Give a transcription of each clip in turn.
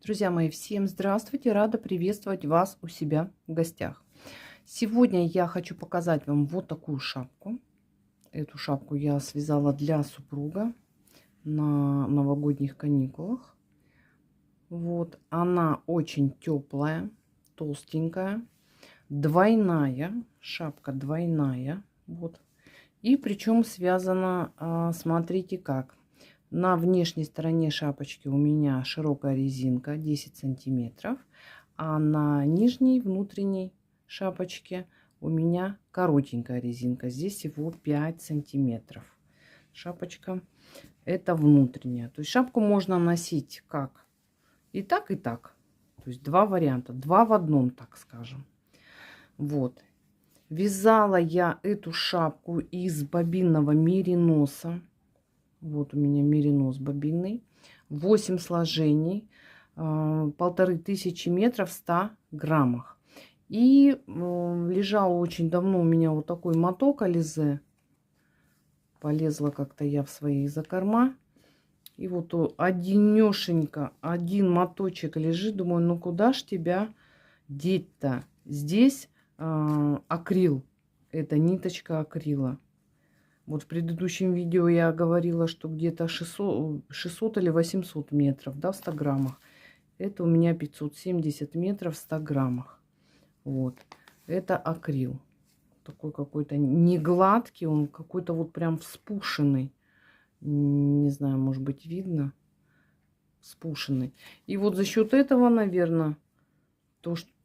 Друзья мои, всем здравствуйте! Рада приветствовать вас у себя в гостях. Сегодня я хочу показать вам вот такую шапку. Эту шапку я связала для супруга на новогодних каникулах. Вот, она очень теплая, толстенькая, двойная, шапка двойная. Вот. И причем связана, смотрите как. На внешней стороне шапочки у меня широкая резинка 10 сантиметров, а на нижней внутренней шапочке у меня коротенькая резинка. Здесь всего 5 сантиметров. Шапочка это внутренняя. То есть шапку можно носить как и так, и так. То есть два варианта. Два в одном, так скажем. Вот. Вязала я эту шапку из бобинного мериноса. Вот у меня меринос бобинный. 8 сложений. 1500 метров в 100 граммах. И лежал очень давно у меня вот такой моток ализе. Полезла как-то я в свои закорма. И вот одинешенько, один моточек лежит. Думаю, ну куда ж тебя деть-то? Здесь акрил. Это ниточка акрила. Вот в предыдущем видео я говорила, что где-то 600 или 800 метров, да, в 100 граммах. Это у меня 570 метров в 100 граммах. Вот. Это акрил. Такой какой-то не гладкий, он какой-то вот прям вспушенный. Не знаю, может быть, видно. Вспушенный. И вот за счет этого, наверное,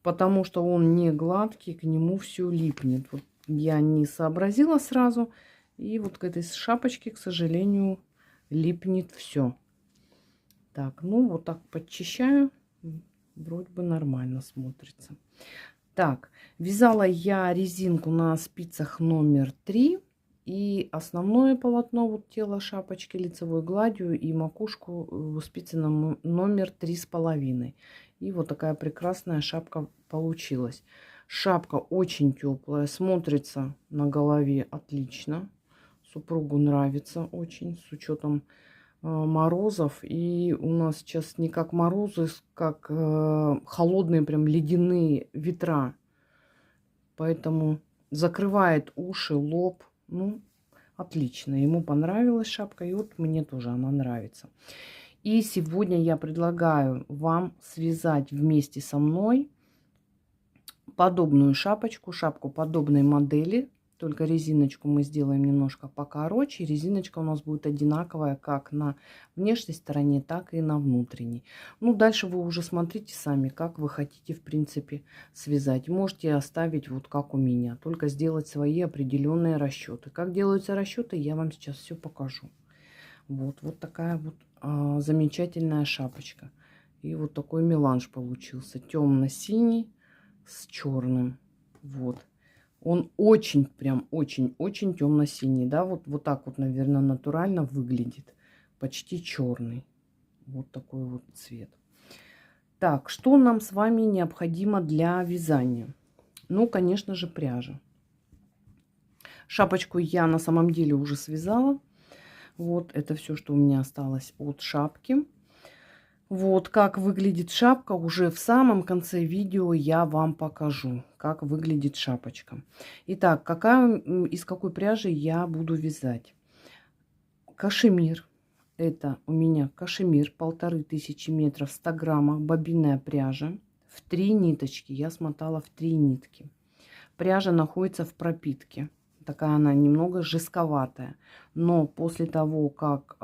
потому что он не гладкий, к нему все липнет. Вот я не сообразила сразу. И вот к этой шапочке, к сожалению, липнет все. Так, ну вот так подчищаю. Вроде бы нормально смотрится. Так, вязала я резинку на спицах номер 3. И основное полотно, вот тело шапочки лицевой гладью и макушку спицы на номер 3,5. И вот такая прекрасная шапка получилась. Шапка очень теплая, смотрится на голове отлично. Супругу нравится очень, с учетом морозов. И у нас сейчас не как морозы, как холодные, прям ледяные ветра. Поэтому закрывает уши, лоб. Ну, отлично. Ему понравилась шапка, и вот мне тоже она нравится. И сегодня я предлагаю вам связать вместе со мной подобную шапочку, шапку подобной модели. Только резиночку мы сделаем немножко покороче. Резиночка у нас будет одинаковая как на внешней стороне, так и на внутренней. Ну, дальше вы уже смотрите сами, как вы хотите, в принципе, связать. Можете оставить вот как у меня. Только сделать свои определенные расчеты. Как делаются расчеты, я вам сейчас все покажу. Вот такая вот замечательная шапочка. И вот такой меланж получился. Темно-синий с черным. Вот. Он очень, прям очень-очень темно-синий. Да, вот так вот, наверное, натурально выглядит. Почти черный. Вот такой вот цвет. Так, что нам с вами необходимо для вязания? Ну, конечно же, пряжа. Шапочку я на самом деле уже связала. Вот это все, что у меня осталось от шапки. Вот как выглядит шапка. Уже в самом конце видео я вам покажу, как выглядит шапочка. Итак, из какой пряжи я буду вязать? Кашемир. Это у меня кашемир 1500 метров, 100 граммах, бобинная пряжа. В 3 ниточки. Я смотала в 3 нитки. Пряжа находится в пропитке. Такая она немного жестковатая. Но после того, как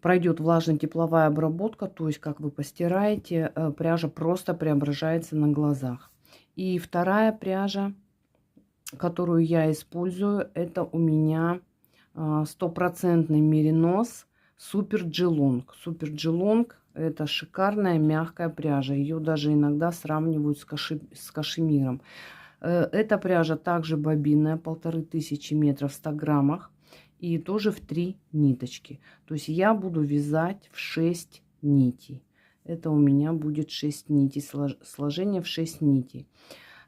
пройдет влажно-тепловая обработка, то есть как вы постираете, пряжа просто преображается на глазах. И вторая пряжа, которую я использую, это у меня стопроцентный меринос Супер Джи-Лонг. Супер Джи-Лонг — это шикарная мягкая пряжа. Ее даже иногда сравнивают с кашемиром. Эта пряжа также бобинная, 1500 метров в 100 граммах. И тоже в 3 ниточки. То есть я буду вязать в 6 нитей. Это у меня будет 6 нитей. Сложение в 6 нитей.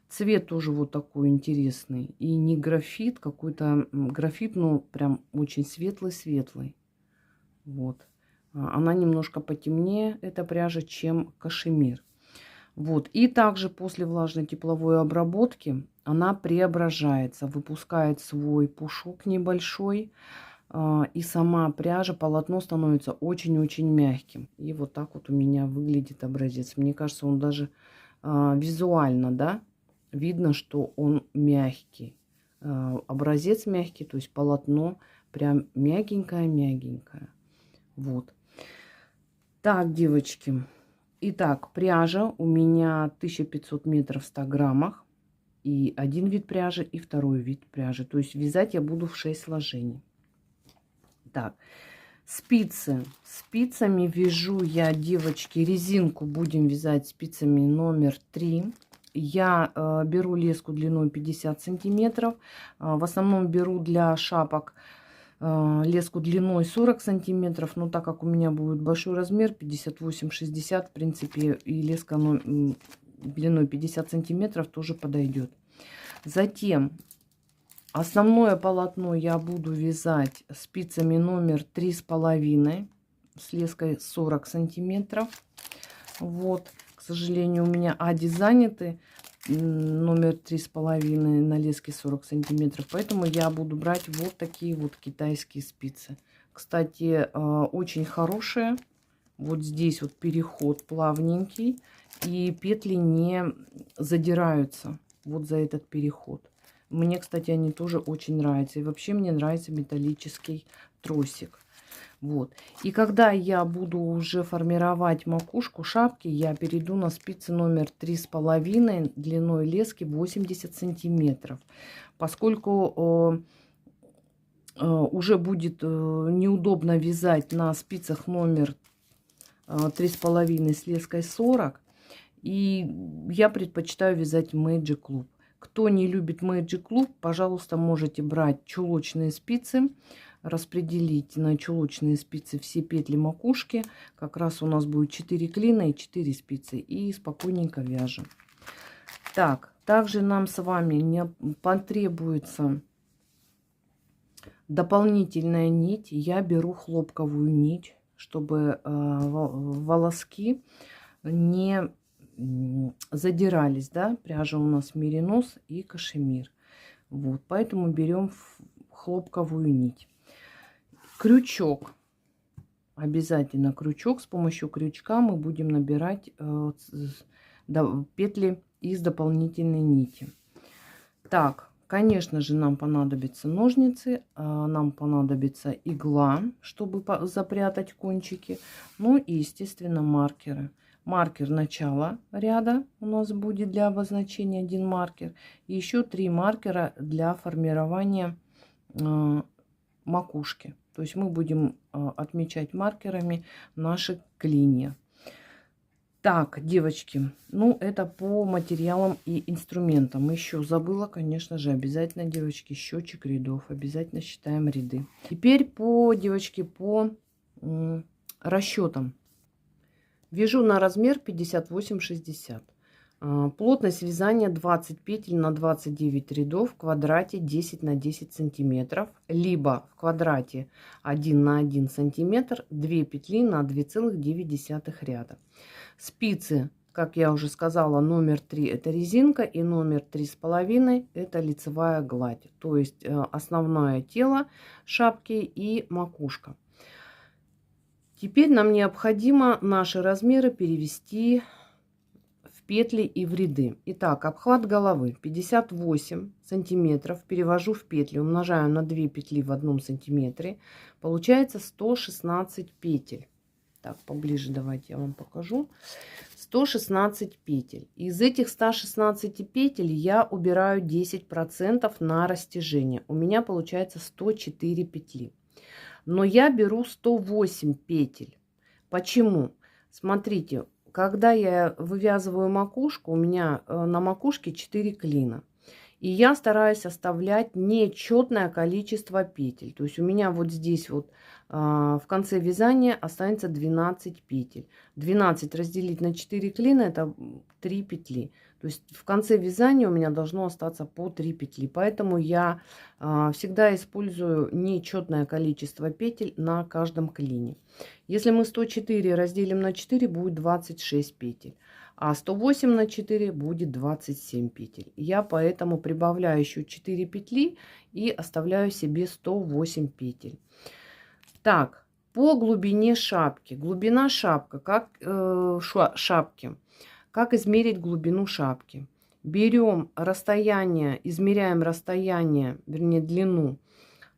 Цвет тоже вот такой интересный. И не графит, какой-то графит, но прям очень светлый-светлый. Вот. Она немножко потемнее, эта пряжа, чем кашемир. Вот. И также после влажной тепловой обработки она преображается, выпускает свой пушок небольшой. И сама пряжа, полотно становится очень-очень мягким. И вот так вот у меня выглядит образец. Мне кажется, он даже визуально, да, видно, что он мягкий. Образец мягкий, то есть полотно прям мягенькое-мягенькое. Вот. Так, девочки. Итак, пряжа у меня 1500 метров в 100 граммах. И один вид пряжи, и второй вид пряжи. То есть вязать я буду в 6 сложений. Так, спицы. Спицами вяжу я, девочки, резинку будем вязать спицами номер 3. Я беру леску длиной 50 сантиметров. В основном беру для шапок леску длиной 40 сантиметров. Но так как у меня будет большой размер, 58-60, в принципе, и леска длиной 50 сантиметров тоже подойдет. Затем основное полотно я буду вязать спицами номер 3,5 с леской 40 сантиметров. Вот, к сожалению, у меня ади заняты номер 3,5 на леске 40 сантиметров, поэтому я буду брать вот такие вот китайские спицы. Кстати, очень хорошие. Вот здесь вот переход плавненький, и петли не задираются вот за этот переход. Мне, кстати, они тоже очень нравятся. И вообще мне нравится металлический тросик. Вот. И когда я буду уже формировать макушку шапки, я перейду на спицы номер 3,5 длиной лески 80 сантиметров. Поскольку уже будет неудобно вязать на спицах номер 3,5 с леской 40. И я предпочитаю вязать Magic Loop. Кто не любит Magic Loop, пожалуйста, можете брать чулочные спицы, распределить на чулочные спицы все петли макушки. Как раз у нас будет 4 клина и 4 спицы. И спокойненько вяжем. Так, также нам с вами не потребуется дополнительная нить. Я беру хлопковую нить, чтобы волоски не задирались, да, пряжа у нас меринос и кашемир. Вот, поэтому берем хлопковую нить. Крючок. Обязательно крючок. С помощью крючка мы будем набирать петли из дополнительной нити. Так, конечно же, нам понадобятся ножницы, нам понадобится игла, чтобы запрятать кончики. Ну и, естественно, маркеры. Маркер начала ряда у нас будет для обозначения, один маркер. И еще 3 маркера для формирования макушки. То есть мы будем отмечать маркерами наши клинья. Так, девочки, ну это по материалам и инструментам. Еще забыла, конечно же, обязательно, девочки, счетчик рядов. Обязательно считаем ряды. Теперь девочки, по расчетам. Вяжу на размер 58-60. Плотность вязания 20 петель на 29 рядов в квадрате 10 на 10 сантиметров. Либо в квадрате 1 на 1 сантиметр 2 петли на 2,9 ряда. Спицы, как я уже сказала, номер 3 это резинка и номер 3,5 это лицевая гладь. То есть основное тело шапки и макушка. Теперь нам необходимо наши размеры перевести в петли и в ряды. Итак, обхват головы 58 сантиметров. Перевожу в петли, умножаю на 2 петли в 1 сантиметре. Получается 116 петель. Так, поближе давайте я вам покажу. 116 петель. Из этих 116 петель я убираю 10% на растяжение. У меня получается 104 петли. Но я беру 108 петель. Почему? Смотрите, когда я вывязываю макушку, у меня на макушке 4 клина. И я стараюсь оставлять нечетное количество петель. То есть у меня вот здесь вот в конце вязания останется 12 петель. 12 разделить на 4 клина — это 3 петли. То есть в конце вязания у меня должно остаться по 3 петли. Поэтому я всегда использую нечетное количество петель на каждом клине. Если мы 104 разделим на 4, будет 26 петель. А 108 на 4 будет 27 петель. Я поэтому прибавляю еще 4 петли и оставляю себе 108 петель. Так, по глубине шапки. Глубина шапки. Как измерить глубину шапки? Берем расстояние, измеряем расстояние, вернее длину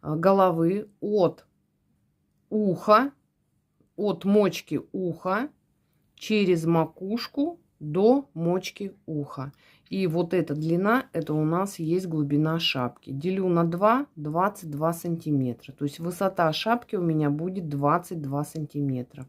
головы от уха, от мочки уха через макушку до мочки уха. И вот эта длина, это у нас есть глубина шапки. Делю на 2, 22 сантиметра. То есть высота шапки у меня будет 22 сантиметра.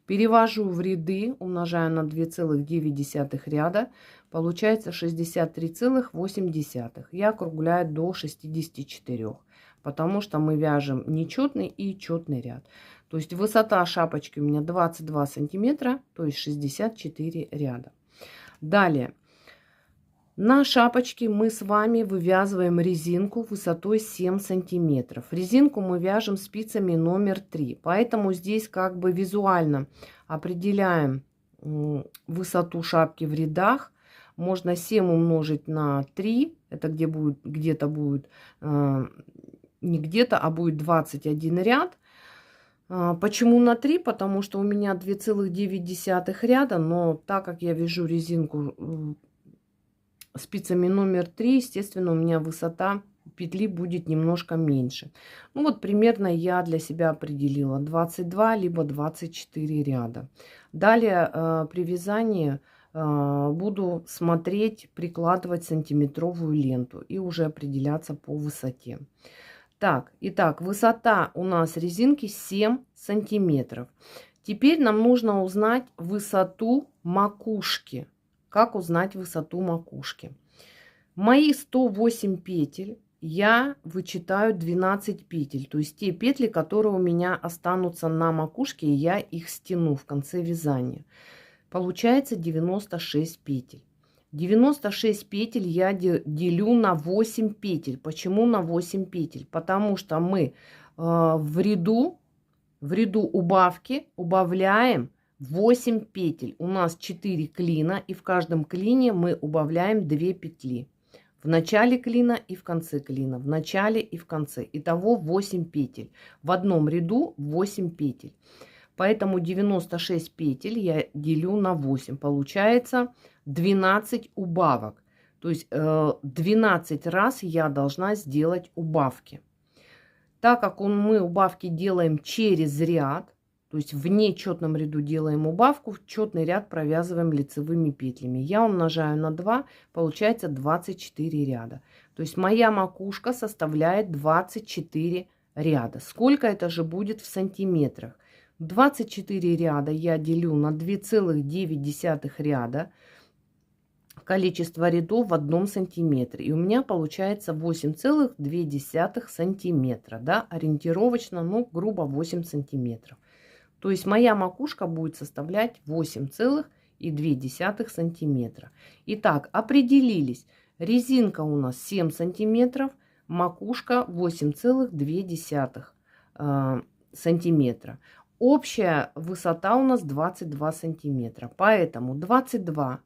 Перевожу в ряды, умножаю на 2,9 ряда. Получается 63,8. Я округляю до 64. Потому что мы вяжем нечетный и четный ряд. То есть высота шапочки у меня 22 сантиметра, то есть 64 ряда. Далее. На шапочке мы с вами вывязываем резинку высотой 7 сантиметров. Резинку мы вяжем спицами номер 3. Поэтому здесь как бы визуально определяем высоту шапки в рядах. Можно 7 умножить на 3. Это где-то будет не где-то, а будет 21 ряд. Почему на 3? Потому что у меня 2,9 ряда, но так как я вяжу резинку спицами номер 3, естественно, у меня высота петли будет немножко меньше. Ну вот примерно я для себя определила 22 либо 24 ряда. Далее при вязании буду смотреть, прикладывать сантиметровую ленту и уже определяться по высоте. Так, итак, высота у нас резинки 7 сантиметров. Теперь нам нужно узнать высоту макушки. Как узнать высоту макушки? Мои 108 петель я вычитаю 12 петель. То есть те петли, которые у меня останутся на макушке, я их стяну в конце вязания. Получается 96 петель. 96 петель я делю на 8 петель. Почему на 8 петель? Потому что мы в ряду убавки убавляем 8 петель. У нас 4 клина, и в каждом клине мы убавляем 2 петли. В начале клина и в конце клина. В начале и в конце. Итого 8 петель. В одном ряду 8 петель. Поэтому 96 петель я делю на 8. Получается 12 убавок. То есть 12 раз я должна сделать убавки. Так как мы убавки делаем через ряд, то есть в нечетном ряду делаем убавку, в четный ряд провязываем лицевыми петлями. Я умножаю на 2, получается 24 ряда. То есть моя макушка составляет 24 ряда. Сколько это же будет в сантиметрах? 24 ряда я делю на 2,9 ряда. Количество рядов в 1 сантиметре. И у меня получается 8,2 сантиметра. Да? Ориентировочно, ну, грубо 8 сантиметров. То есть моя макушка будет составлять 8,2 сантиметра. Итак, определились. Резинка у нас 7 сантиметров, макушка 8,2 сантиметра. Общая высота у нас 22 сантиметра. Поэтому 22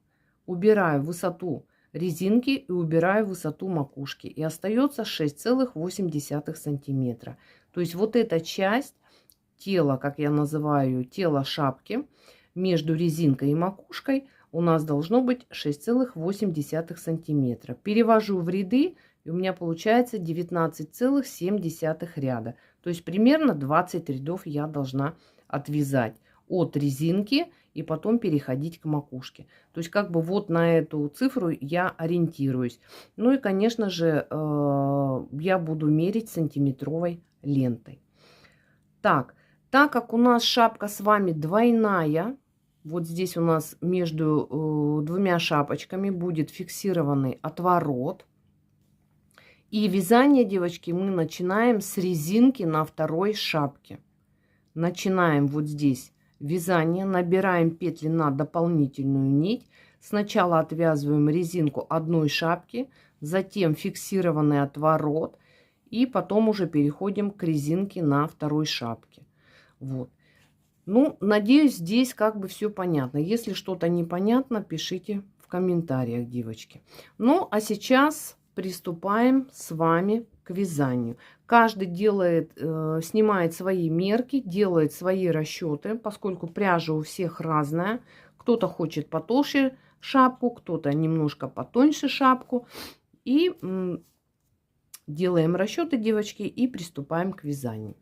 убираю высоту резинки и убираю высоту макушки. И остается 6,8 сантиметра. То есть вот эта часть тела, как я называю, тело шапки, между резинкой и макушкой у нас должно быть 6,8 сантиметра. Перевожу в ряды, и у меня получается 19,7 ряда. То есть примерно 20 рядов я должна отвязать от резинки и потом переходить к макушке. То есть как бы вот на эту цифру я ориентируюсь. Ну и, конечно же, я буду мерить сантиметровой лентой. Так как у нас шапка с вами двойная, вот здесь у нас между двумя шапочками будет фиксированный отворот. И вязание, девочки, мы начинаем с резинки на второй шапке. Начинаем вот здесь вязание, набираем петли на дополнительную нить. Сначала отвязываем резинку одной шапки, затем фиксированный отворот, и потом уже переходим к резинке на второй шапке. Вот. Ну, надеюсь, здесь как бы все понятно. Если что-то непонятно, пишите в комментариях, девочки. Ну, а сейчас приступаем с вами к вязанию. Каждый делает, снимает свои мерки, делает свои расчеты, поскольку пряжа у всех разная. Кто-то хочет потолще шапку, кто-то немножко потоньше шапку. И делаем расчеты, девочки, и приступаем к вязанию.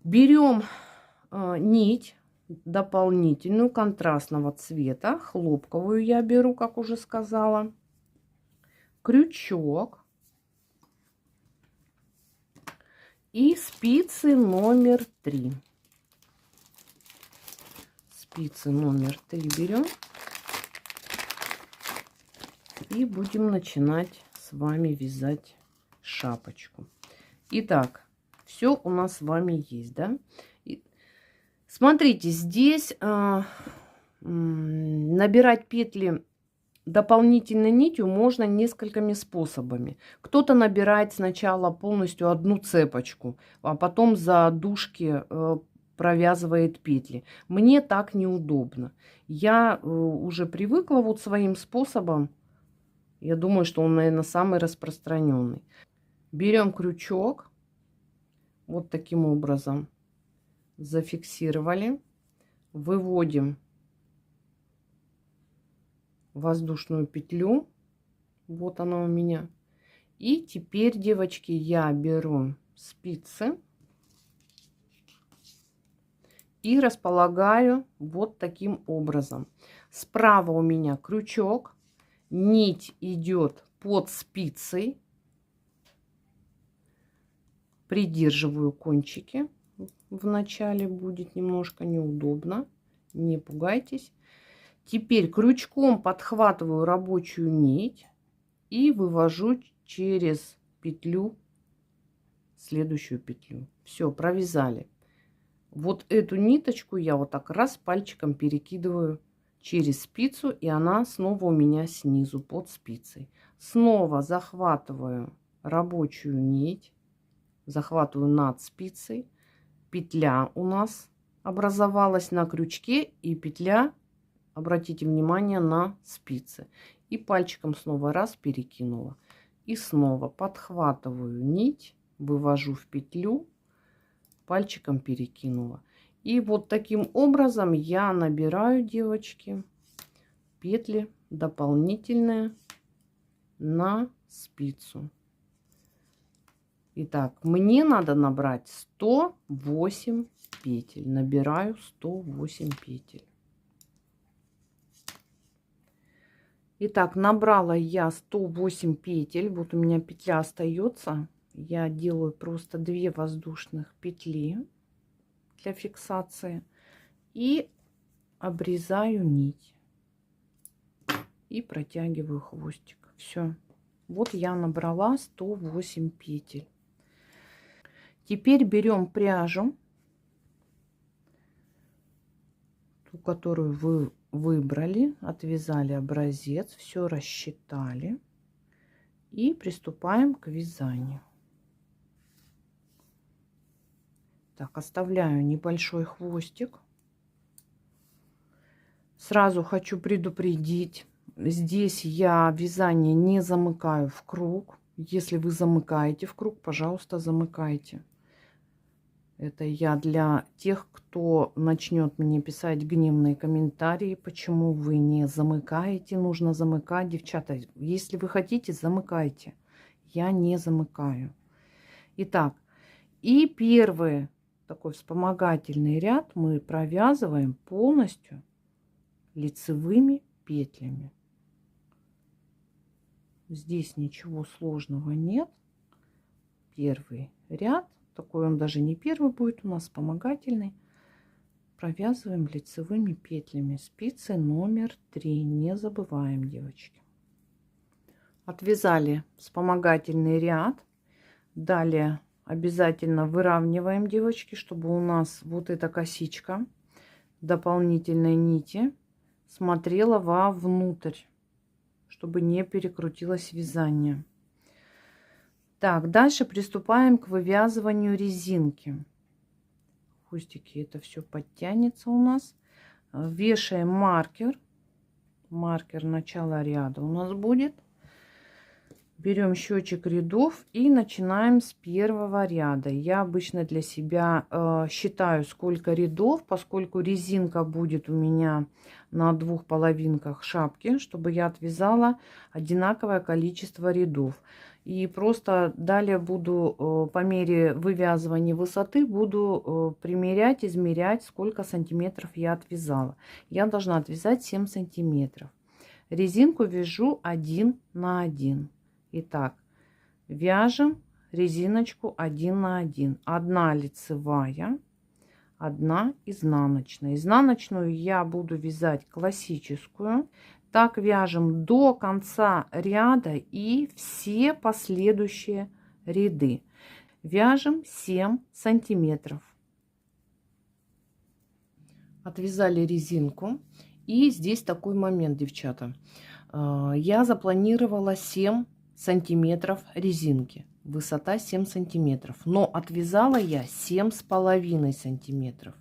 Берем нить дополнительную контрастного цвета, хлопковую я беру, как уже сказала, крючок и спицы номер 3. Спицы номер 3 берем и будем начинать с вами вязать шапочку. Итак, все у нас с вами есть, да? Смотрите, здесь набирать петли дополнительной нитью можно несколькими способами. Кто-то набирает сначала полностью одну цепочку, а потом за дужки провязывает петли. Мне так неудобно. Я уже привыкла вот своим способом. Я думаю, что он, наверное, самый распространенный. Берем крючок вот таким образом, зафиксировали, выводим воздушную петлю, вот она у меня. И теперь, девочки, я беру спицы и располагаю вот таким образом. Справа у меня крючок, нить идет под спицей, придерживаю кончики. В начале будет немножко неудобно, не пугайтесь. Теперь крючком подхватываю рабочую нить и вывожу через петлю следующую петлю. Все, провязали. Вот эту ниточку я вот так раз пальчиком перекидываю через спицу, и она снова у меня снизу под спицей. Снова захватываю рабочую нить, захватываю над спицей. Петля у нас образовалась на крючке, и петля, обратите внимание, на спицы. И пальчиком снова раз перекинула. И снова подхватываю нить, вывожу в петлю, пальчиком перекинула. И вот таким образом я набираю, девочки, петли дополнительные на спицу. Итак, мне надо набрать 108 петель. Набираю 108 петель. Итак, набрала я 108 петель. Вот у меня петля остается. Я делаю просто 2 воздушных петли для фиксации. И обрезаю нить. И протягиваю хвостик. Все. Вот я набрала 108 петель. Теперь берем пряжу, ту, которую вы выбрали, отвязали образец, все рассчитали и приступаем к вязанию. Так, оставляю небольшой хвостик. Сразу хочу предупредить, здесь я вязание не замыкаю в круг. Если вы замыкаете в круг, пожалуйста, замыкайте. Это я для тех, кто начнет мне писать гневные комментарии, почему вы не замыкаете. Нужно замыкать, девчата. Если вы хотите, замыкайте. Я не замыкаю. Итак, и первый такой вспомогательный ряд мы провязываем полностью лицевыми петлями. Здесь ничего сложного нет. Первый ряд. Такой он даже не первый будет у нас, вспомогательный. Провязываем лицевыми петлями. Спицы номер 3. Не забываем, девочки. Отвязали вспомогательный ряд. Далее обязательно выравниваем, девочки, чтобы у нас вот эта косичка дополнительной нити смотрела вовнутрь, чтобы не перекрутилось вязание. Так, дальше приступаем к вывязыванию резинки. Хвостики это все подтянется у нас. Вешаем маркер. Маркер начала ряда у нас будет. Берем счетчик рядов и начинаем с первого ряда. Я обычно для себя считаю, сколько рядов, поскольку резинка будет у меня на двух половинках шапки, чтобы я отвязала одинаковое количество рядов. И просто далее буду по мере вывязывания высоты буду примерять, измерять, сколько сантиметров я отвязала. Я должна отвязать 7 сантиметров. Резинку вяжу 1 на 1. Итак, вяжем резиночку 1 на 1. 1 лицевая, 1 изнаночная. Изнаночную я буду вязать классическую. Так вяжем до конца ряда и все последующие ряды. Вяжем 7 сантиметров. Отвязали резинку. И здесь такой момент, девчата. Я запланировала 7 сантиметров резинки. Высота 7 сантиметров. Но отвязала я 7,5 сантиметров.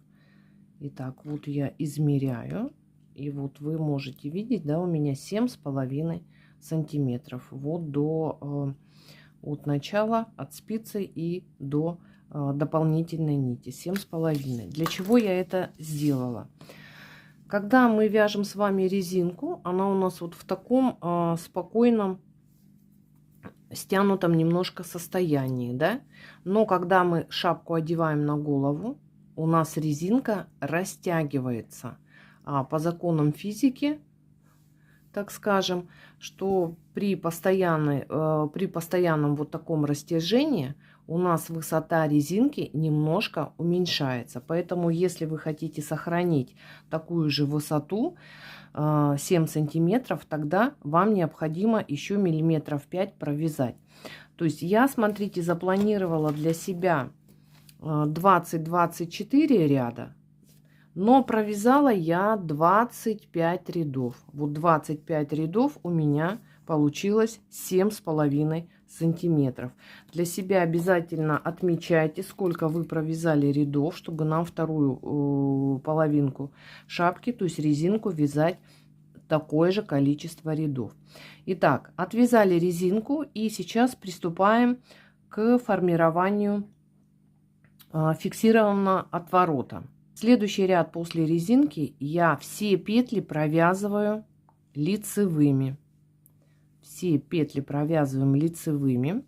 Итак, вот я измеряю. И вот вы можете видеть, да, у меня 7,5 сантиметров. Вот до от начала, от спицы и до дополнительной нити. 7,5. Для чего я это сделала? Когда мы вяжем с вами резинку, она у нас вот в таком спокойном, стянутом немножко состоянии, да? Но когда мы шапку одеваем на голову, у нас резинка растягивается. А по законам физики, так скажем, что при постоянном вот таком растяжении у нас высота резинки немножко уменьшается. Поэтому, если вы хотите сохранить такую же высоту, 7 сантиметров, тогда вам необходимо еще миллиметров 5 провязать. То есть я, смотрите, запланировала для себя 20-24 ряда. Но провязала я 25 рядов. Вот 25 рядов у меня получилось 7,5 сантиметров. Для себя обязательно отмечайте, сколько вы провязали рядов, чтобы нам вторую половинку шапки, то есть резинку, вязать такое же количество рядов. Итак, отвязали резинку и сейчас приступаем к формированию фиксированного отворота. Следующий ряд после резинки я все петли провязываю лицевыми. Все петли провязываем лицевыми.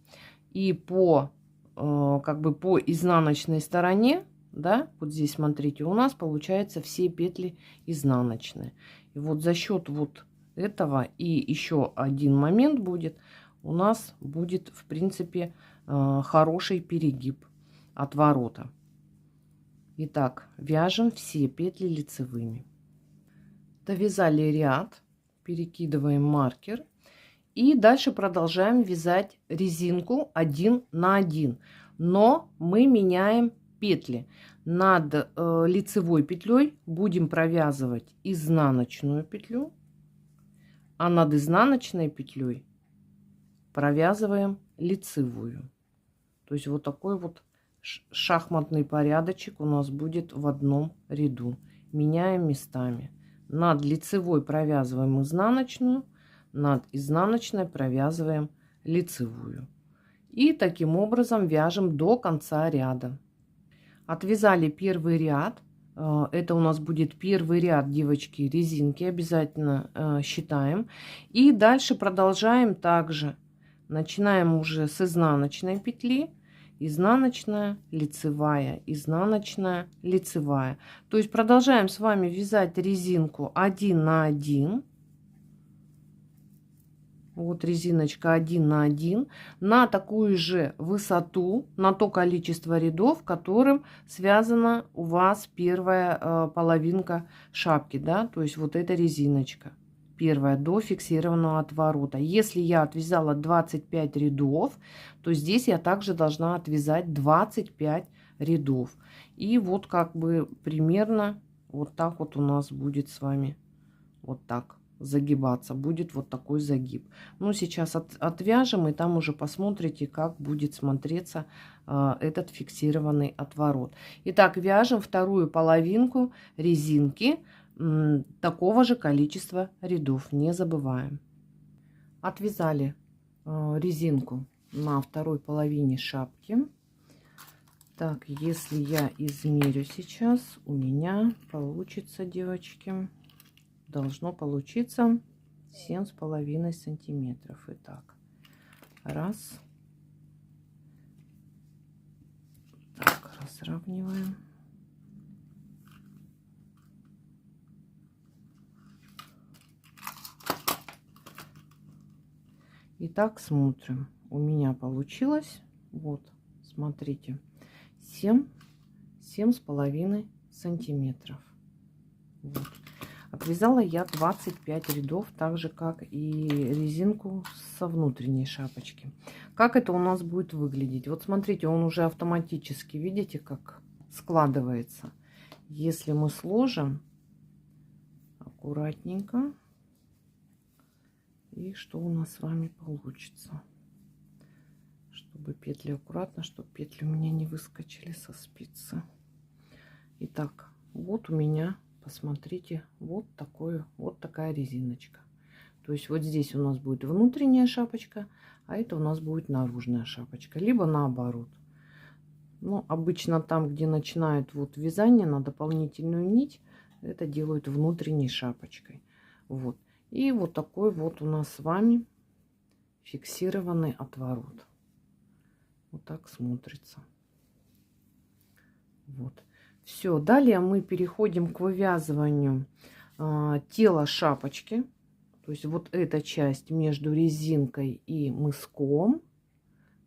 И по изнаночной стороне, да, вот здесь смотрите, у нас получается все петли изнаночные. И вот за счет вот этого и еще один момент будет, у нас будет, в принципе, хороший перегиб отворота. Итак, вяжем все петли лицевыми. Довязали ряд, перекидываем маркер. И дальше продолжаем вязать резинку 1 на 1. Но мы меняем петли. Над лицевой петлей будем провязывать изнаночную петлю. А над изнаночной петлей провязываем лицевую. То есть вот такой вот шахматный порядочек у нас будет в одном ряду. Меняем местами. Над лицевой провязываем изнаночную, над изнаночной провязываем лицевую. И таким образом вяжем до конца ряда. Отвязали первый ряд. Это у нас будет первый ряд, девочки, резинки. Обязательно считаем. И дальше продолжаем также. Начинаем уже с изнаночной петли. Изнаночная, лицевая, изнаночная, лицевая. То есть продолжаем с вами вязать резинку 1 на 1. Вот резиночка 1 на 1 на такую же высоту, на то количество рядов, которым связана у вас первая половинка шапки, да, то есть вот эта резиночка. Первое, до фиксированного отворота. Если я отвязала 25 рядов, то здесь я также должна отвязать 25 рядов. И вот как бы примерно вот так вот у нас будет с вами вот так загибаться. Будет вот такой загиб. Ну, сейчас отвяжем, и там уже посмотрите, как будет смотреться этот фиксированный отворот. Итак, вяжем вторую половинку резинки такого же количества рядов. Не забываем. Отвязали резинку на второй половине шапки. Так, если я измерю сейчас, у меня получится, девочки, должно получиться 7,5 сантиметров. Итак, раз. Так, разравниваем. Итак, смотрим. У меня получилось, вот, смотрите, 7,5 сантиметров. Вот. Отвязала я 25 рядов, так же как и резинку со внутренней шапочки. Как это у нас будет выглядеть? Вот смотрите, он уже автоматически, видите, как складывается. Если мы сложим аккуратненько, и что у нас с вами получится? Чтобы петли аккуратно, чтобы петли у меня не выскочили со спицы. Итак, вот у меня, посмотрите, вот такая резиночка. То есть вот здесь у нас будет внутренняя шапочка, а это у нас будет наружная шапочка, либо наоборот. Но обычно там, где начинают вот вязание на дополнительную нить, это делают внутренней шапочкой. Вот. И вот такой вот у нас с вами фиксированный отворот. Вот так смотрится. Вот. Все. Далее мы переходим к вывязыванию тела шапочки. То есть вот эта часть между резинкой и мыском.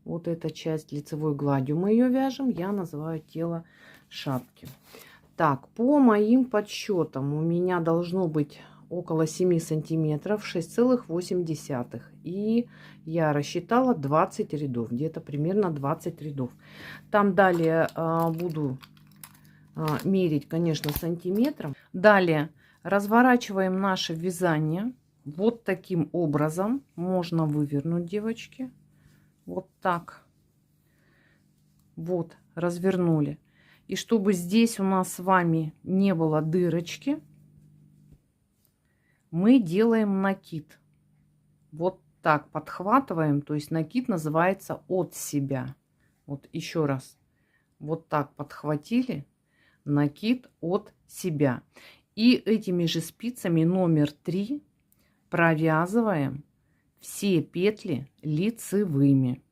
Вот эта часть лицевой гладью мы ее вяжем. Я называю тело шапки. Так, по моим подсчетам у меня должно быть около 7 сантиметров, 6,8. И я рассчитала 20 рядов, где-то примерно 20 рядов. Там далее буду мерить, конечно, сантиметром. Далее разворачиваем наше вязание вот таким образом. Можно вывернуть, девочки. Вот так. Вот, развернули. И чтобы здесь у нас с вами не было дырочки, мы делаем накид. Вот так подхватываем. То есть накид называется от себя. Вот еще раз. Вот так подхватили. Накид от себя. И этими же спицами номер 3 провязываем все петли лицевыми.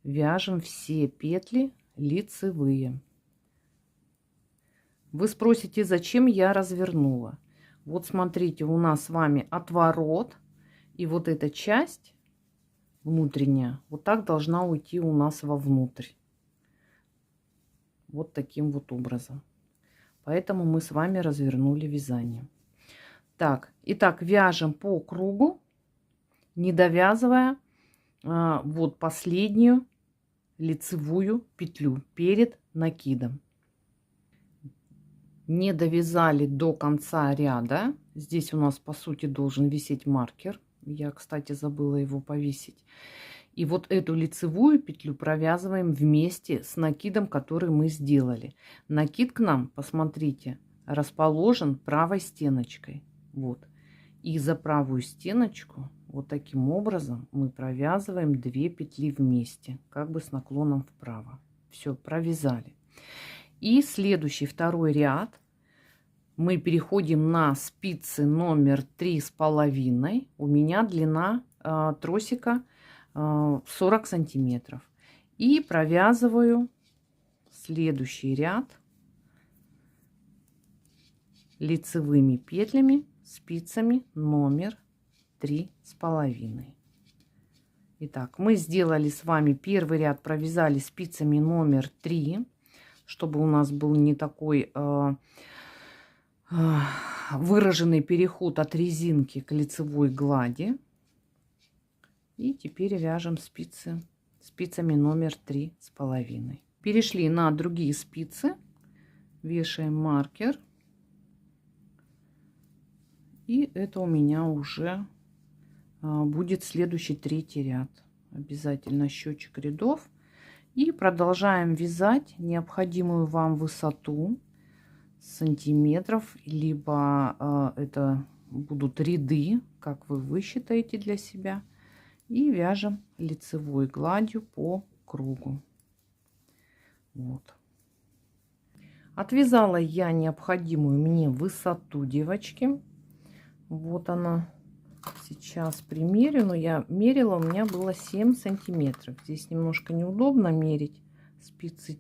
Вяжем все петли лицевые. Вы спросите, зачем я развернула? Вот смотрите, у нас с вами отворот. И вот эта часть внутренняя вот так должна уйти у нас вовнутрь. Вот таким вот образом. Поэтому мы с вами развернули вязание. Так, итак, вяжем по кругу, не довязывая вот последнюю лицевую петлю перед накидом. Не довязали до конца ряда. Здесь у нас, по сути, должен висеть маркер. Я, кстати, забыла его повесить. И вот эту лицевую петлю провязываем вместе с накидом, который мы сделали. Накид к нам, посмотрите, расположен правой стеночкой. Вот. И за правую стеночку вот таким образом мы провязываем 2 петли вместе, как бы с наклоном вправо. Все, провязали. И следующий, второй ряд, мы переходим на спицы номер 3,5. У меня длина тросика 40 сантиметров. И провязываю следующий ряд лицевыми петлями, спицами номер 3,5. Итак, мы сделали с вами первый ряд, провязали спицами номер 3, чтобы у нас был не такой выраженный переход от резинки к лицевой глади. И теперь вяжем спицами номер 3,5. Перешли на другие спицы, вешаем маркер. И это у меня уже будет следующий 3-й ряд. Обязательно счетчик рядов. И продолжаем вязать необходимую вам высоту сантиметров, либо это будут ряды, как вы высчитаете для себя. И вяжем лицевой гладью по кругу. Вот. Отвязала я необходимую мне высоту, девочки. Вот она. Сейчас примерю, но я мерила, у меня было 7 сантиметров. Здесь немножко неудобно мерить спицы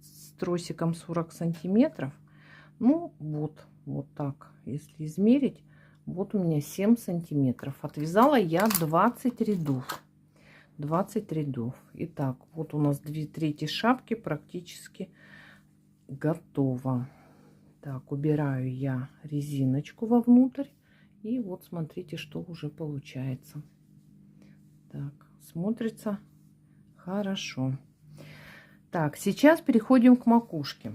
с тросиком 40 сантиметров. Ну вот так, если измерить, вот у меня 7 сантиметров. Отвязала я 20 рядов. 20 рядов. Итак, вот у нас 2/3 шапки практически готово. Так, убираю я резиночку вовнутрь. И вот смотрите, что уже получается. Так, смотрится хорошо. Так, сейчас переходим к макушке.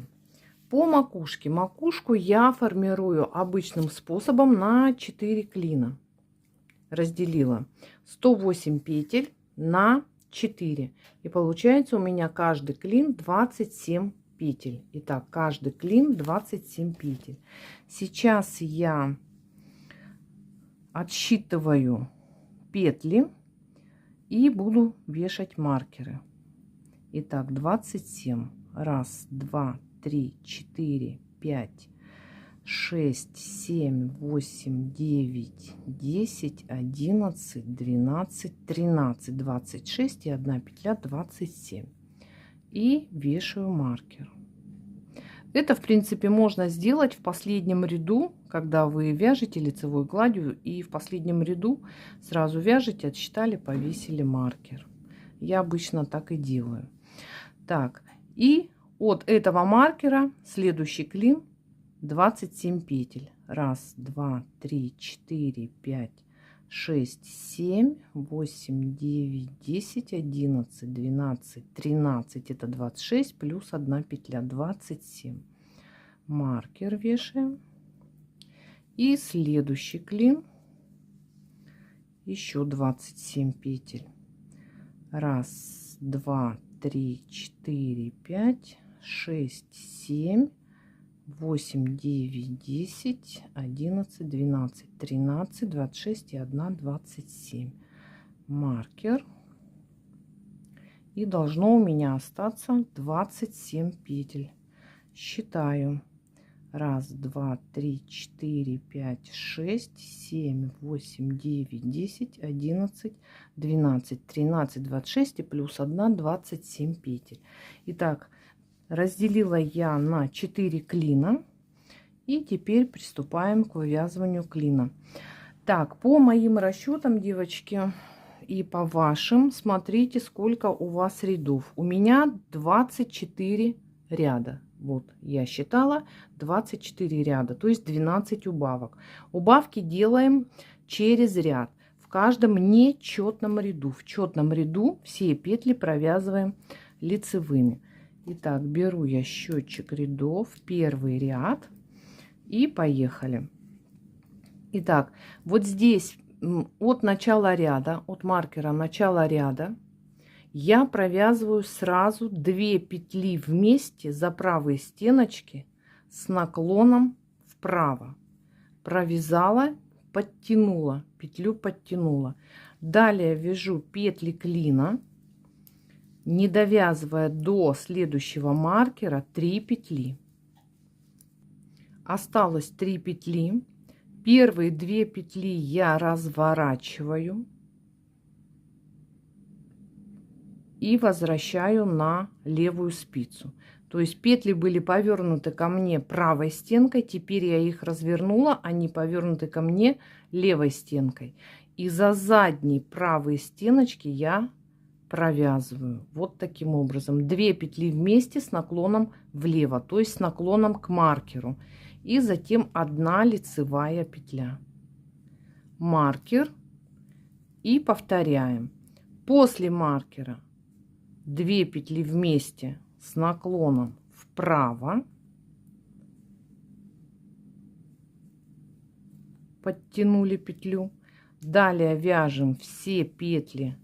По макушке. Макушку я формирую обычным способом на 4 клина. Разделила 108 петель на 4. И получается у меня каждый клин 27 петель. Итак, каждый клин 27 петель. Сейчас я отсчитываю петли и буду вешать маркеры. Итак, 27. 1, 2, 3, 4, 5, 6, 7, 8, 9, 10, 11, 12, 13, 26 и 1 петля 27. И вешаю маркер. Это, в принципе, можно сделать в последнем ряду, когда вы вяжете лицевой гладью, и в последнем ряду сразу вяжете, отсчитали, повесили маркер. Я обычно так и делаю. Так, и от этого маркера следующий клин 27 петель. 1, 2, 3, 4, 5, 6, 7, 8, 9, 10, 11, 12, 13. Это 26 плюс 1 петля 27. Маркер вешаем. И следующий клин еще 27 петель. 1, 2, 3, 4, 5, 6, 7, 8, 9, 10, 11, 12, 13, 26 и 1, 27. Маркер. И должно у меня остаться 27 петель. Считаю. 1, 2, 3, 4, 5, 6, 7, 8, 9, 10, 11, 12, 13, 26 и плюс 1, 27 петель. Итак, разделила я на 4 клина. И теперь приступаем к вывязыванию клина. Так, по моим расчетам, девочки, и по вашим, смотрите, сколько у вас рядов. У меня 24 ряда. Вот, я считала 24 ряда, то есть 12 убавок. Убавки делаем через ряд. В каждом нечетном ряду. В четном ряду все петли провязываем лицевыми. Итак, беру я счетчик рядов, первый ряд и поехали. Итак, вот здесь от начала ряда, от маркера начала ряда, я провязываю сразу 2 петли вместе за правые стеночки с наклоном вправо. Провязала, подтянула, петлю подтянула. Далее вяжу петли клина, не довязывая до следующего маркера 3 петли. Осталось 3 петли. Первые 2 петли я разворачиваю и возвращаю на левую спицу. То есть петли были повернуты ко мне правой стенкой, теперь я их развернула, они повернуты ко мне левой стенкой. И за задние правые стеночки я провязываю вот таким образом. 2 петли вместе с наклоном влево, то есть с наклоном к маркеру. и затем 1 лицевая петля. Маркер и повторяем. После маркера 2 петли вместе с наклоном вправо. Подтянули петлю. Далее вяжем все петли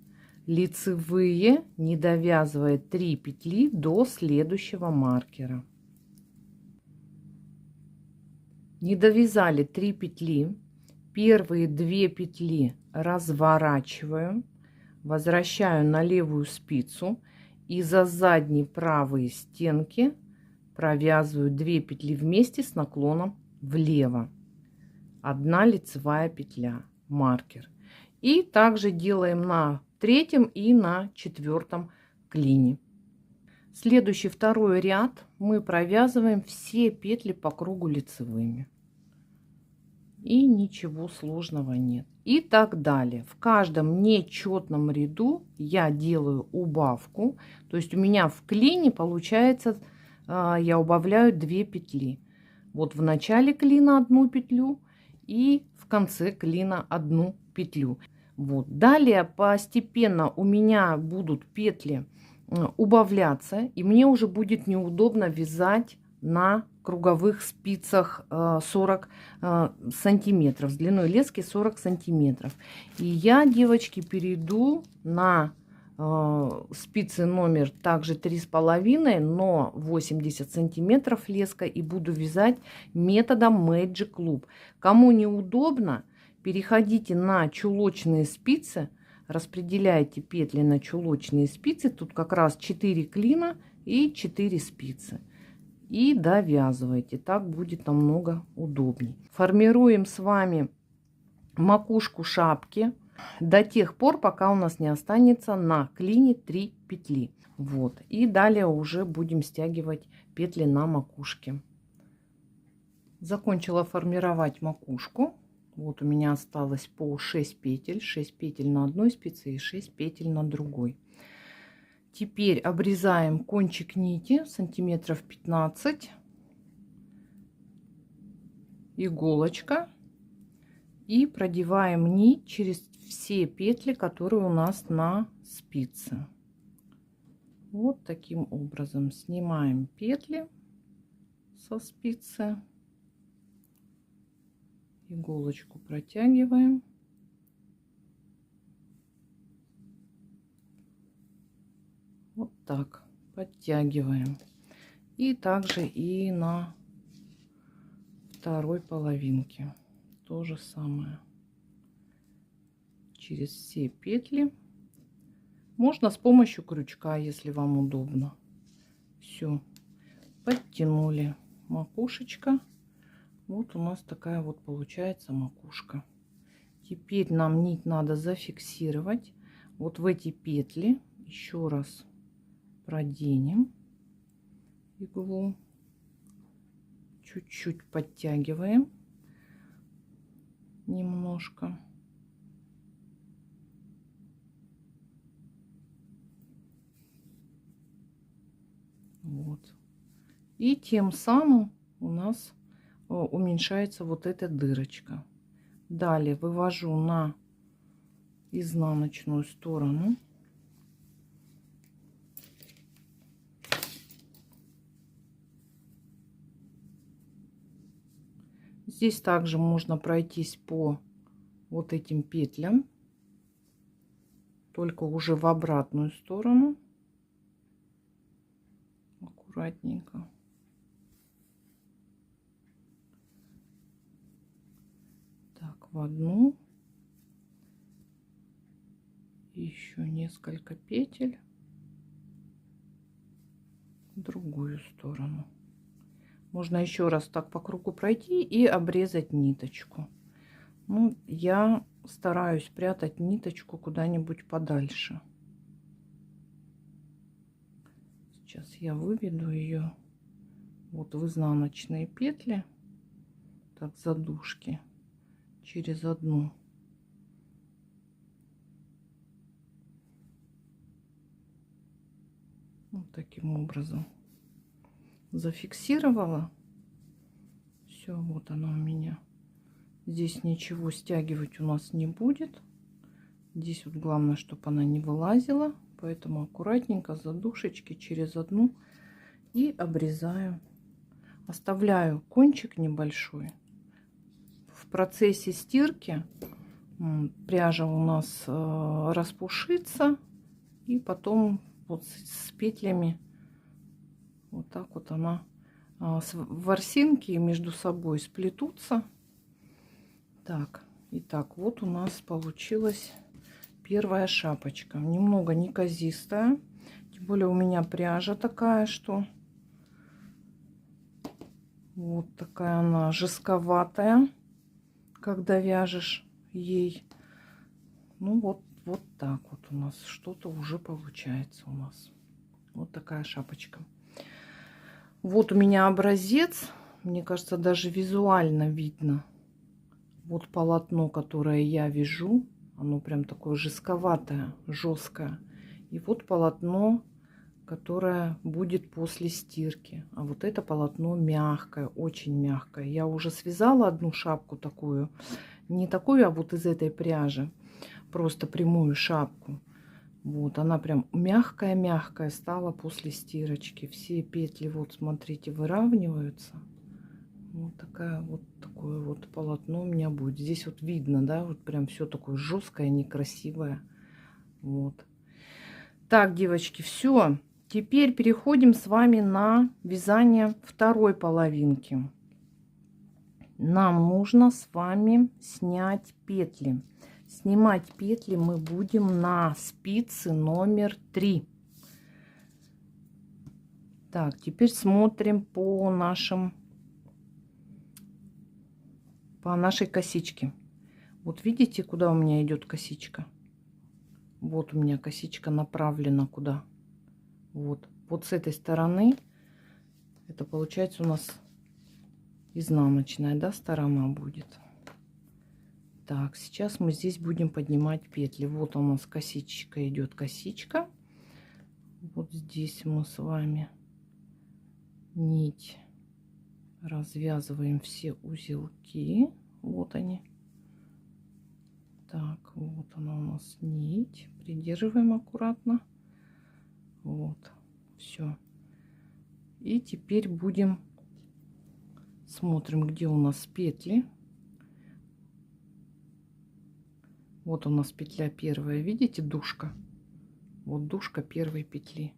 лицевые, не довязывая 3 петли до следующего маркера. Не довязали 3 петли. Первые 2 петли разворачиваю, возвращаю на левую спицу и за задние правые стенки провязываю 2 петли вместе с наклоном влево. 1 лицевая петля, маркер. И также делаем на 3-м и на 4-м клине. Следующий второй ряд мы провязываем все петли по кругу лицевыми. И ничего сложного нет. И так далее. В каждом нечетном ряду я делаю убавку. То есть у меня в клине получается, я убавляю 2 петли. Вот в начале клина 1 петлю и в конце клина 1 петлю. Вот. Далее постепенно у меня будут петли убавляться, и мне уже будет неудобно вязать на круговых спицах 40 сантиметров, с длиной лески 40 сантиметров. И я, девочки, перейду на спицы номер также 3,5, но 80 сантиметров леска, и буду вязать методом Magic Loop. Кому неудобно, переходите на чулочные спицы, распределяйте петли на чулочные спицы. Тут как раз 4 клина и 4 спицы. И довязывайте. Так будет намного удобнее. Формируем с вами макушку шапки до тех пор, пока у нас не останется на клине 3 петли. Вот. И далее уже будем стягивать петли на макушке. Закончила формировать макушку. Вот у меня осталось по 6 петель. 6 петель на одной спице и 6 петель на другой. Теперь обрезаем кончик нити сантиметров 15. Иголочка. И продеваем нить через все петли, которые у нас на спице. Вот таким образом снимаем петли со спицы. Иголочку протягиваем. Вот так подтягиваем. И также и на второй половинке то же самое. Через все петли. Можно с помощью крючка, если вам удобно. Все, подтянули макушечка. Вот у нас такая вот получается макушка. Теперь нам нить надо зафиксировать. Вот в эти петли еще раз проденем иглу. Чуть-чуть подтягиваем. Немножко. Вот. И тем самым у нас уменьшается вот эта дырочка. Далее вывожу на изнаночную сторону. Здесь также можно пройтись по вот этим петлям, только уже в обратную сторону. Аккуратненько. Так, в одну. Еще несколько петель. В другую сторону. Можно еще раз так по кругу пройти и обрезать ниточку. Ну, я стараюсь прятать ниточку куда-нибудь подальше. Сейчас я выведу ее вот в изнаночные петли, так, задушки, через одну. Вот таким образом зафиксировала. Все, вот оно у меня. Здесь ничего стягивать у нас не будет. Здесь вот главное, чтобы она не вылазила. Поэтому аккуратненько за душечки через одну и обрезаю. Оставляю кончик небольшой. В процессе стирки пряжа у нас распушится. И потом вот с петлями вот так вот она, ворсинки между собой сплетутся. Так, итак, вот у нас получилась первая шапочка. Немного неказистая. Тем более у меня пряжа такая, что вот такая она жестковатая, когда вяжешь ей. Ну вот так вот у нас что-то уже получается у нас. Вот такая шапочка. Вот у меня образец. Мне кажется, даже визуально видно. Вот полотно, которое я вяжу. Оно прям такое жестковатое, жесткое. И вот полотно, которое будет после стирки. А вот это полотно мягкое, очень мягкое. Я уже связала одну шапку такую. Не такую, а вот из этой пряжи. Просто прямую шапку. Вот она прям мягкая-мягкая стала после стирочки. Все петли, вот смотрите, выравниваются. Вот такое вот полотно у меня будет. Здесь вот видно, да, вот прям все такое жесткое, некрасивое. Вот. Так, девочки, все. Теперь переходим с вами на вязание второй половинки. Нам нужно с вами снять петли. Снимать петли мы будем на спице номер 3. Так, теперь смотрим по нашей косичке. Вот видите, куда у меня идет косичка? Вот у меня косичка направлена куда? Вот с этой стороны. Это получается у нас изнаночная, да, сторона будет. Так, сейчас мы здесь будем поднимать петли. Вот у нас косичка идет, косичка. Вот здесь мы с вами нить развязываем все узелки. Вот они. Так, вот она у нас нить. Придерживаем аккуратно. Вот, все. И теперь смотрим, где у нас петли. Вот у нас петля первая, видите, дужка? Вот дужка первой петли.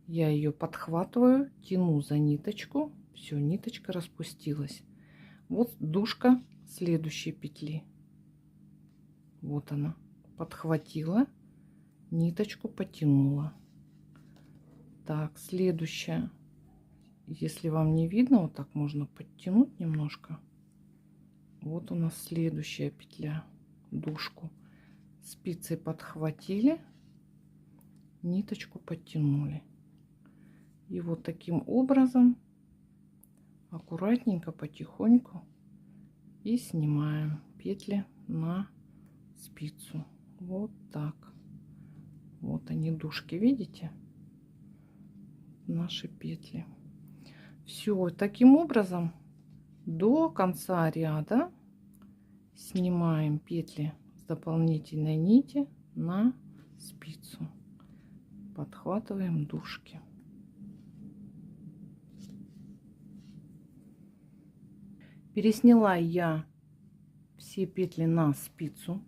Я ее подхватываю, тяну за ниточку. Все, ниточка распустилась. Вот дужка следующей петли. Вот она. Подхватила, ниточку потянула. Так, следующая. Если вам не видно, вот так можно подтянуть немножко. Вот у нас следующая петля. Дужку спицей подхватили, ниточку подтянули. И вот таким образом аккуратненько, потихоньку и снимаем петли на спицу. Вот так. Вот они, дужки, видите? Наши петли. Все, таким образом до конца ряда снимаем петли с дополнительной нити на спицу. Подхватываем дужки. Пересняла я все петли на спицу.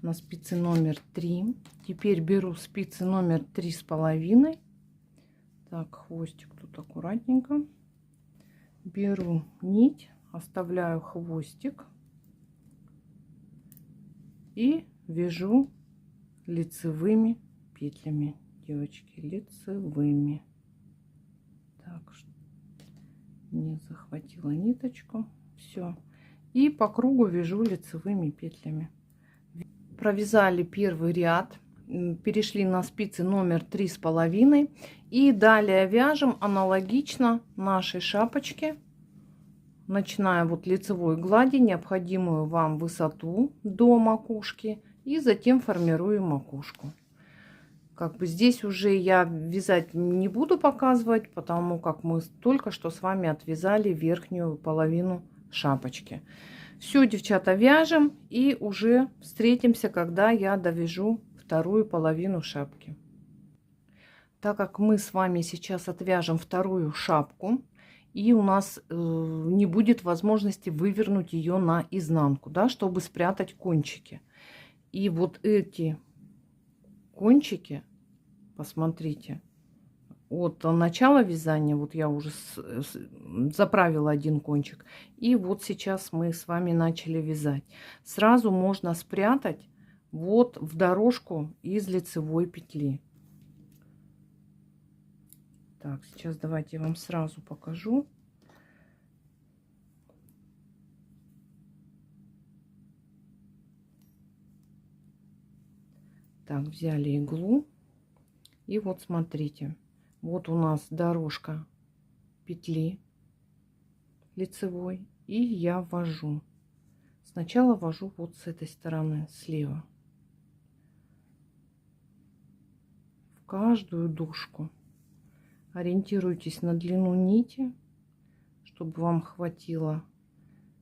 На спице номер 3. Теперь беру спицы номер 3,5. Так, хвостик тут аккуратненько. Беру нить, оставляю хвостик. И вяжу лицевыми петлями, девочки, лицевыми. Так, не захватила ниточку. Все. И по кругу вяжу лицевыми петлями. Провязали первый ряд, перешли на спицы номер 3,5 и далее вяжем аналогично нашей шапочке. Начиная вот лицевой глади, необходимую вам высоту до макушки, и затем формирую макушку. Как бы здесь уже я вязать не буду показывать, потому как мы только что с вами отвязали верхнюю половину шапочки. Все, девчата, вяжем и уже встретимся, когда я довяжу вторую половину шапки. Так как мы с вами сейчас отвяжем вторую шапку, и у нас не будет возможности вывернуть ее наизнанку, да, чтобы спрятать кончики. И вот эти кончики, посмотрите, от начала вязания, вот я уже заправила один кончик, и вот сейчас мы с вами начали вязать. Сразу можно спрятать вот в дорожку из лицевой петли. Так, сейчас давайте я вам сразу покажу. Так, взяли иглу. И вот смотрите. Вот у нас дорожка петли лицевой. И я ввожу. Сначала ввожу вот с этой стороны, слева. В каждую дужку. Ориентируйтесь на длину нити, чтобы вам хватило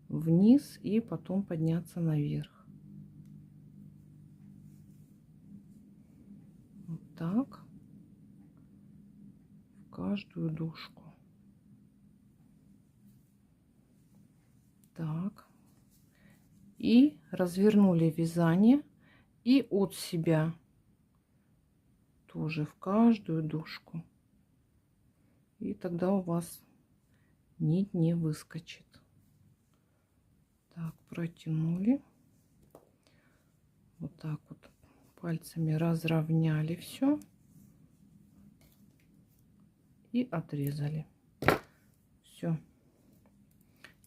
вниз и потом подняться наверх. Вот так. В каждую дужку. Так. И развернули вязание. И от себя тоже в каждую дужку. И тогда у вас нить не выскочит. Так, протянули. Вот так вот пальцами разровняли все. И отрезали. Все.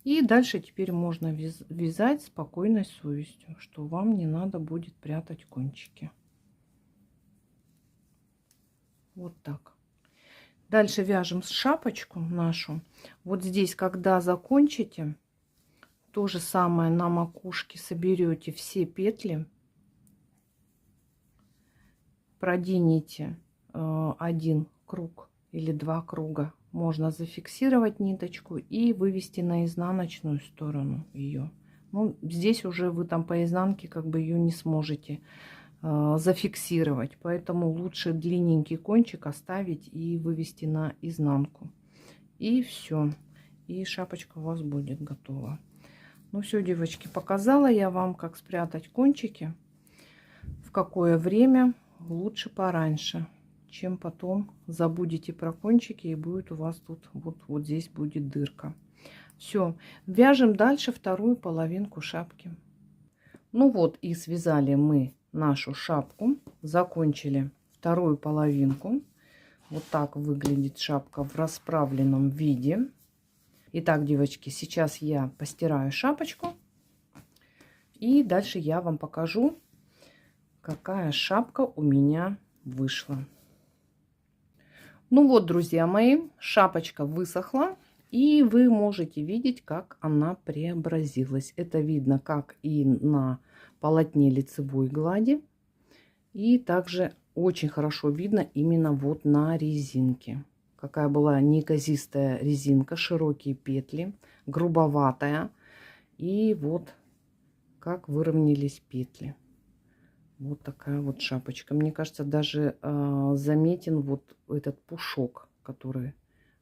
И дальше теперь можно вязать спокойной совестью, что вам не надо будет прятать кончики. Вот так. Дальше вяжем шапочку нашу. Вот здесь, когда закончите, то же самое на макушке соберете все петли, проденете один круг или два круга. Можно зафиксировать ниточку и вывести на изнаночную сторону ее. Ну, здесь уже вы там по изнанке как бы ее не сможете зафиксировать, поэтому лучше длинненький кончик оставить и вывести на изнанку. И все, и шапочка у вас будет готова. Ну все, девочки, показала я вам, как спрятать кончики, в какое время. Лучше пораньше, чем потом забудете про кончики и будет у вас тут вот здесь будет дырка. Все, вяжем дальше вторую половинку шапки. Ну вот и связали мы нашу шапку, закончили вторую половинку. Вот так выглядит шапка в расправленном виде. Итак, девочки, сейчас я постираю шапочку и дальше я вам покажу, какая шапка у меня вышла. Ну вот, друзья мои, шапочка высохла, и вы можете видеть, как она преобразилась. Это видно как и на полотне лицевой глади, и также очень хорошо видно именно вот на резинке. Какая была неказистая резинка, широкие петли, грубоватая. И вот как выровнялись петли. Вот такая вот шапочка. Мне кажется, даже заметен вот этот пушок, который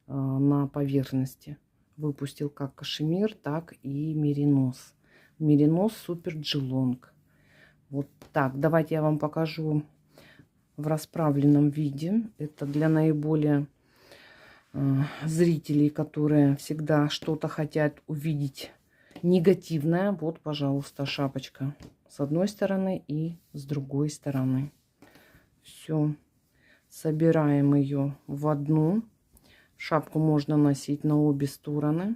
на поверхности. Выпустил как кашемир, так и меринос. Меринос супер джилонг. Вот так. Давайте я вам покажу в расправленном виде. Это для наиболее зрителей, которые всегда что-то хотят увидеть негативное. Вот, пожалуйста, шапочка с одной стороны и с другой стороны. Все. Собираем ее в одну. Шапку можно носить на обе стороны.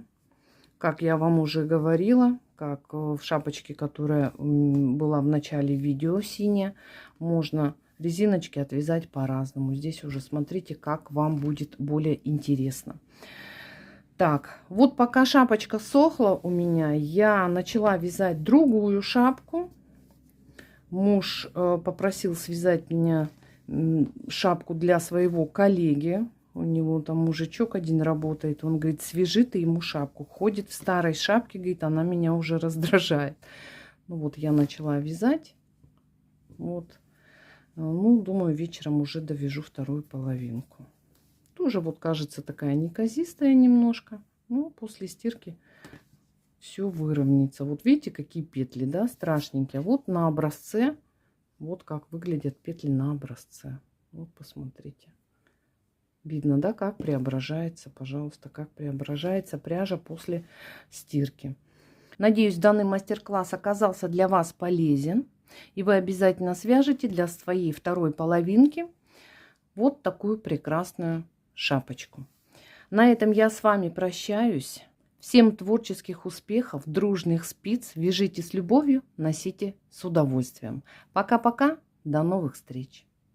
Как я вам уже говорила, как в шапочке, которая была в начале видео синяя, можно резиночки отвязать по-разному. Здесь уже смотрите, как вам будет более интересно. Так, вот пока шапочка сохла у меня, я начала вязать другую шапку. Муж попросил связать меня шапку для своего коллеги. У него там мужичок один работает. Он говорит, свяжи ты ему шапку. Ходит в старой шапке, говорит, она меня уже раздражает. Ну вот я начала вязать. Вот. Ну, думаю, вечером уже довяжу вторую половинку. Тоже вот кажется такая неказистая немножко. Но после стирки все выровняется. Вот видите, какие петли, да, страшненькие. Вот на образце, вот как выглядят петли на образце. Вот посмотрите. Видно, да, как преображается, пожалуйста, как преображается пряжа после стирки. Надеюсь, данный мастер-класс оказался для вас полезен. И вы обязательно свяжете для своей второй половинки вот такую прекрасную шапочку. На этом я с вами прощаюсь. Всем творческих успехов, дружных спиц. Вяжите с любовью, носите с удовольствием. Пока-пока, до новых встреч.